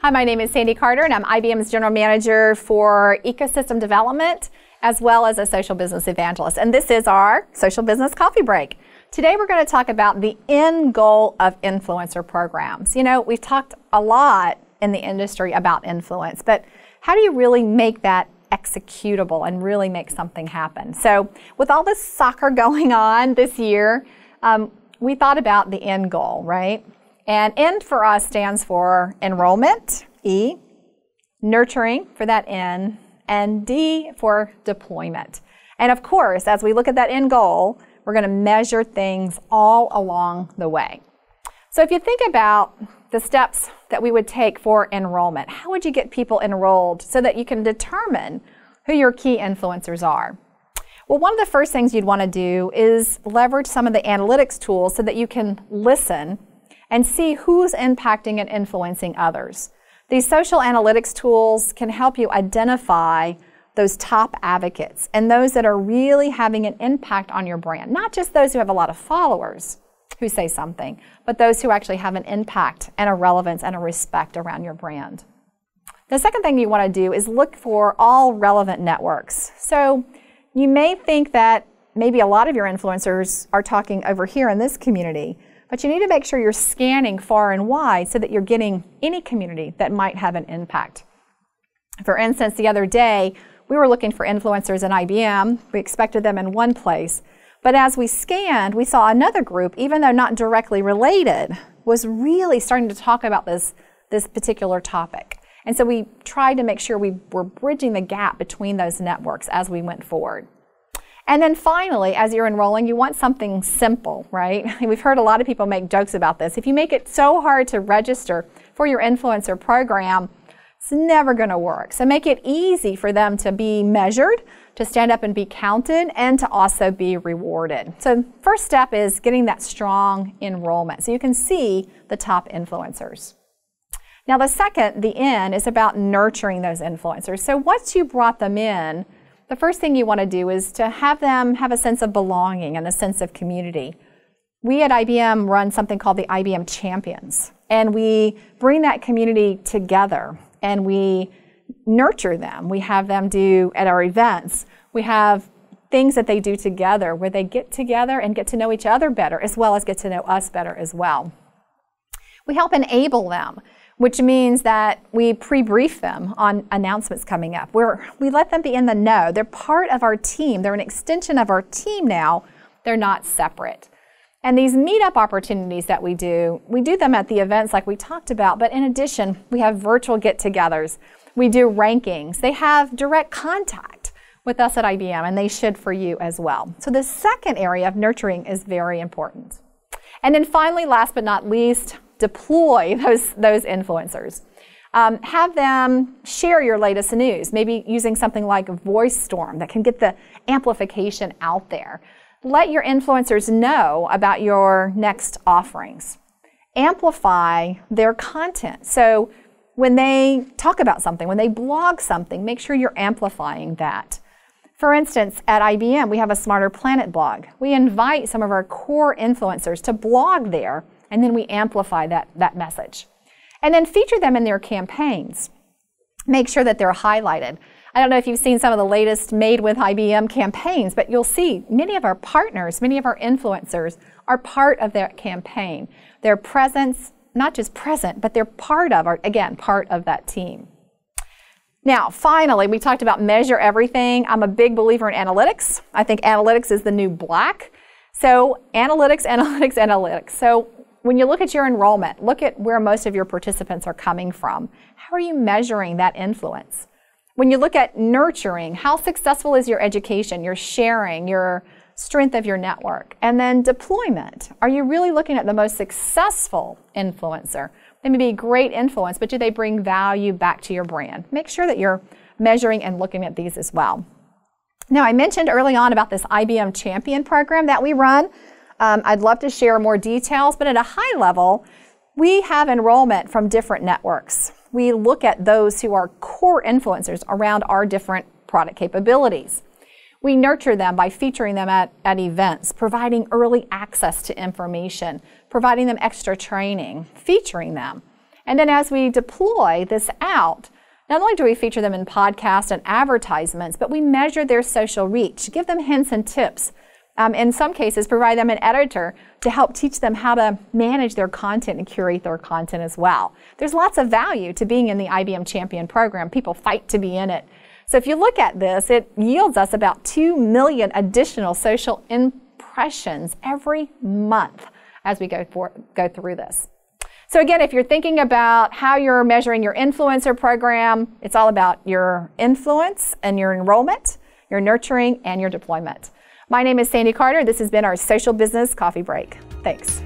Hi, my name is Sandy Carter, and I'm IBM's General Manager for Ecosystem Development, as well as a Social Business Evangelist. And this is our Social Business Coffee Break. Today we're going to talk about the end goal of influencer programs. You know, we've talked a lot in the industry about influence, but how do you really make that executable and really make something happen? So with all this soccer going on this year, we thought about the end goal, right? And N for us stands for enrollment, E, nurturing for that N, and D for deployment. And of course, as we look at that end goal, we're going to measure things all along the way. So if you think about the steps that we would take for enrollment, how would you get people enrolled so that you can determine who your key influencers are? Well, one of the first things you'd want to do is leverage some of the analytics tools so that you can listen and see who's impacting and influencing others. These social analytics tools can help you identify those top advocates and those that are really having an impact on your brand. Not just those who have a lot of followers who say something, but those who actually have an impact and a relevance and a respect around your brand. The second thing you want to do is look for all relevant networks. So you may think that maybe a lot of your influencers are talking over here in this community, but you need to make sure you're scanning far and wide so that you're getting any community that might have an impact. For instance, the other day, we were looking for influencers in IBM. We expected them in one place. But as we scanned, we saw another group, even though not directly related, was really starting to talk about this particular topic. And so we tried to make sure we were bridging the gap between those networks as we went forward. And then finally, as you're enrolling, you want something simple, right? We've heard a lot of people make jokes about this. If you make it so hard to register for your influencer program, it's never going to work. So make it easy for them to be measured, to stand up and be counted, and to also be rewarded. So first step is getting that strong enrollment so you can see the top influencers. Now the second, the N, is about nurturing those influencers. So once you brought them in, the first thing you want to do is to have them have a sense of belonging and a sense of community. We at IBM run something called the IBM Champions, and we bring that community together and we nurture them. We have them do at our events. We have things that they do together where they get together and get to know each other better as well as get to know us better as well. We help enable them, which means that we pre-brief them on announcements coming up. We let them be in the know. They're part of our team. They're an extension of our team now. They're not separate. And these meetup opportunities that we do them at the events like we talked about, but in addition, we have virtual get-togethers. We do rankings. They have direct contact with us at IBM, and they should for you as well. So the second area of nurturing is very important. And then finally, last but not least, deploy those influencers. Have them share your latest news, maybe using something like VoiceStorm that can get the amplification out there. Let your influencers know about your next offerings. Amplify their content. So when they talk about something, when they blog something, make sure you're amplifying that. For instance, at IBM, we have a Smarter Planet blog. We invite some of our core influencers to blog there, and then we amplify that message. And then feature them in their campaigns. Make sure that they're highlighted. I don't know if you've seen some of the latest Made with IBM campaigns, but you'll see many of our partners, many of our influencers are part of that campaign. Their presence, not just present, but they're part of that team. Now, finally, we talked about measure everything. I'm a big believer in analytics. I think analytics is the new black. So analytics, analytics, analytics. So when you look at your enrollment, look at where most of your participants are coming from. How are you measuring that influence? When you look at nurturing, how successful is your education, your sharing, your strength of your network? And then deployment. Are you really looking at the most successful influencer? They may be great influence, but do they bring value back to your brand? Make sure that you're measuring and looking at these as well. Now, I mentioned early on about this IBM Champion program that we run. I'd love to share more details, but at a high level, we have enrollment from different networks. We look at those who are core influencers around our different product capabilities. We nurture them by featuring them at events, providing early access to information, providing them extra training, featuring them. And then as we deploy this out, not only do we feature them in podcasts and advertisements, but we measure their social reach, give them hints and tips. In some cases, provide them an editor to help teach them how to manage their content and curate their content as well. There's lots of value to being in the IBM Champion program. People fight to be in it. So if you look at this, it yields us about 2 million additional social impressions every month as we go through this. So again, if you're thinking about how you're measuring your influencer program, it's all about your influence and your enrollment, your nurturing, and your deployment. My name is Sandy Carter. This has been our Social Business Coffee Break. Thanks.